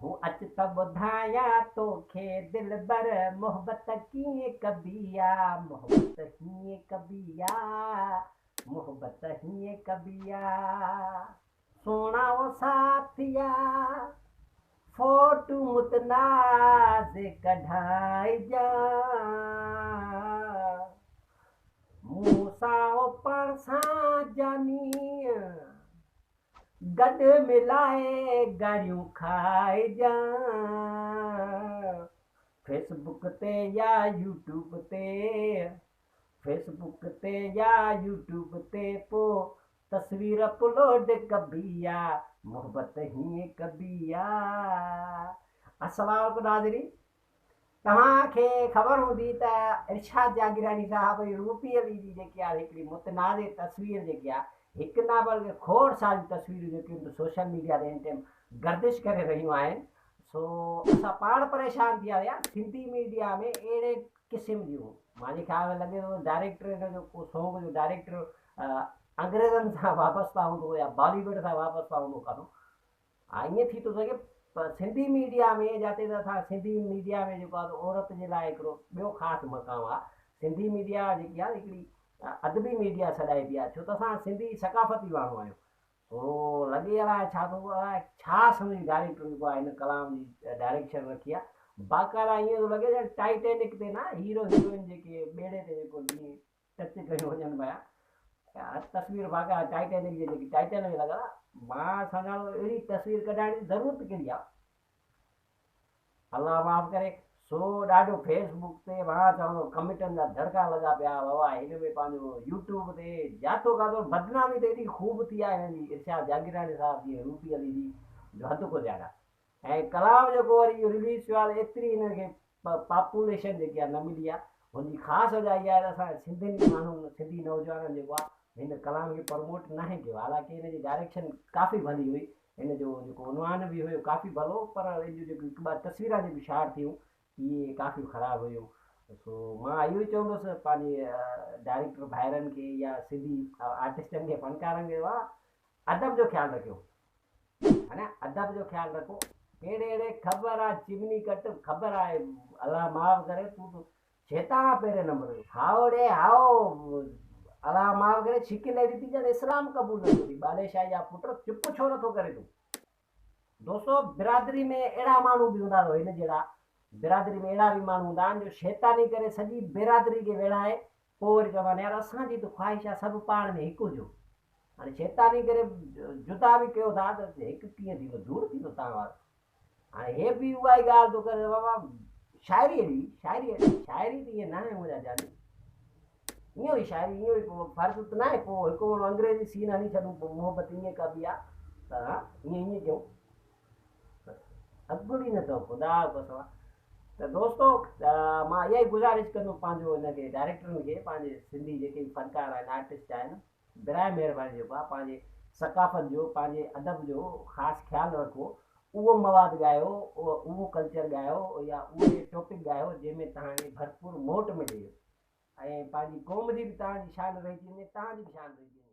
हूँ अच त ॿुधाया तोखे दिलबर मोहब्बत कीअं कबी आ, मोहब्बत हीअं कबी आ, मोहब्बत हीअं कबी आ। सोना वो साथिया फोटू मुतनाज़ कढाइजा, मूसां वो पाण सां जानी गॾु मिलाए गरियूं खाइजां। फेसबुक ते या यूट्यूब ते, फेसबुक ते या यूट्यूब ते पोइ तस्वीर अपलोड कबी आ, मोहब्बत हीअं कबी आ। अस्सलाम वालेकुम नाज़रीन, तव्हांखे ख़बर हूंदी त इरशाद जागीरानी साहब जी रूपी अली जी जेकी आहे हिकिड़ी मुतनाज़ तस्वीर जेकी आहे, हिकु न बल्कि खोड़ सारी तस्वीरूं जेकियूं सोशल मीडिया ते हिन टाइम गर्दिश करे रहियूं आहिनि। सो असां पाण परेशान थी विया सिंधी मीडिया में अहिड़े क़िस्म जूं। मुंहिंजे ख़्याल में लॻे थो डायरेक्टर हिन जो को सॉन्ग जो डायरेक्टर अंग्रेज़नि सां वाबस्ता हूंदो या बॉलीवुड सां वाबस्ता हूंदो कानो। ईअं थी थो सघे पर सिंधी मीडिया में जिते त असां सिंधी मीडिया में जेको आहे औरत जे लाइ हिकिड़ो ॿियो ख़ासि मक़ामु आहे। सिंधी मीडिया जेकी आहे हिकिड़ी अदबी मीडिया सॾाइबी आहे, छो त असां सिंधी सकाफ़ती माण्हू आहियूं। पोइ लॻे अलाए छा थो अलाए छा सम्झी डायरेक्टर जेको आहे हिन कलाम जी डायरेक्शन रखी आहे। बाक़ाइदा ईअं थो लॻे ॼण टाइटेनिक ते न हीरो हीरोइन जेके ॿेड़े ते जेको जीअं टच कयूं वञनि पिया, तस्वीर बाक़ाइदा टाइटेनिक जी जेकी टाइटन में लॻल आहे। मां सम्झां थो अहिड़ी तस्वीर कढाइण जी ज़रूरत कहिड़ी आहे। अलाह माफ़ करे। सो ॾाढो फेसबुक ते मां चवां थो कमेंटनि जा दड़का लॻा पिया बाबा हिन में पंहिंजो यूट्यूब ते जातो काथो बदनामी त एॾी ख़ूब थी आहे हिन जी इरशाद जागीरानी साहब जी रूपी अली जी जो हद को ज़्यादा। ऐं कलाम जेको वरी रिलीज़ थियो आहे एतिरी हिनखे पॉपुलेशन जेकी आहे न मिली आहे। हुनजी ख़ासि वजह इहा आहे त असां सिंधियुनि माण्हू सिंधी नौजवाननि जेको आहे हिन कलाम खे प्रमोट नाहे कयो। हालांकि हिन जी डायरेक्शन काफ़ी भली हुई, हिन जो जेको उनवान बि हुयो काफ़ी भलो, पर हिन जूं जेकी हिकु ॿ तस्वीरां जेकी शार थियूं इहे काफ़ी ख़राबु हुयूं। सो मां इहो ई चवंदुसि पंहिंजे डायरेक्टर भाइरनि खे या सिंधी आर्टिस्टनि खे फ़नकारनि खे अदब जो ख़्यालु रखियो, है न, अदब जो ख़्यालु रखो। अहिड़े अहिड़े ख़बर आहे चिमनी कट ख़बर आहे अलाह माफ़ करे तूं चेता पहिरें नंबर हाओ हाओ अलाह माफ़ करे शिकिल अहिड़ी थी ॼण इस्लाम क़बूल नथो थी बालेशाही जा पुट चुप छो नथो करे तूं। दोस्तो बिरादरी में अहिड़ा माण्हू बि हूंदा हिन जहिड़ा, बिरादरी में अहिड़ा बि माण्हू हूंदा आहिनि जो शैतानी करे सॼी बिरादरी खे विढ़ाए पोइ वरी चवंदा आहिनि यार असांजी त ख़्वाहिश आहे सभु पाण में हिकु हुजो। हाणे शैतानी करे जुदा बि कयो था त हिकु कीअं थींदो, दूरि थींदो तव्हां वारो। हाणे हे बि उहा ई ॻाल्हि थो करे बाबा शाइरी शाइरी त ईअं न आहे मुंहिंजा जानी, इहो ई शाइरी इहो ई फ़र्क़ु त न आहे। पोइ हिकु अंग्रेजी सीन हणी छॾूं पोइ मोहबत ईअं कबी आहे त हा ईअं कयूं अॻुड़ी न अथव ख़ुदा कसम। त दोस्तो मां इहा ई गुज़ारिश कंदुमि पंहिंजो हिनखे डायरेक्टरनि खे, पंहिंजे सिंधी जेके बि फ़नकार आहिनि आर्टिस्ट आहिनि, बिराए महिरबानी जेको आहे पंहिंजे सकाफ़त जो पंहिंजे अदब जो ख़ासि ख़्यालु रखो। उहो मवादु ॻायो, उहो कल्चर ॻायो या उहे टॉपिक ॻायो जंहिंमें तव्हांखे भरपूर मोट मिले ऐं पंहिंजी क़ौम जी बि तव्हांजी शान रहिजी वञे, तव्हांजी बि शान रहिजी वञे।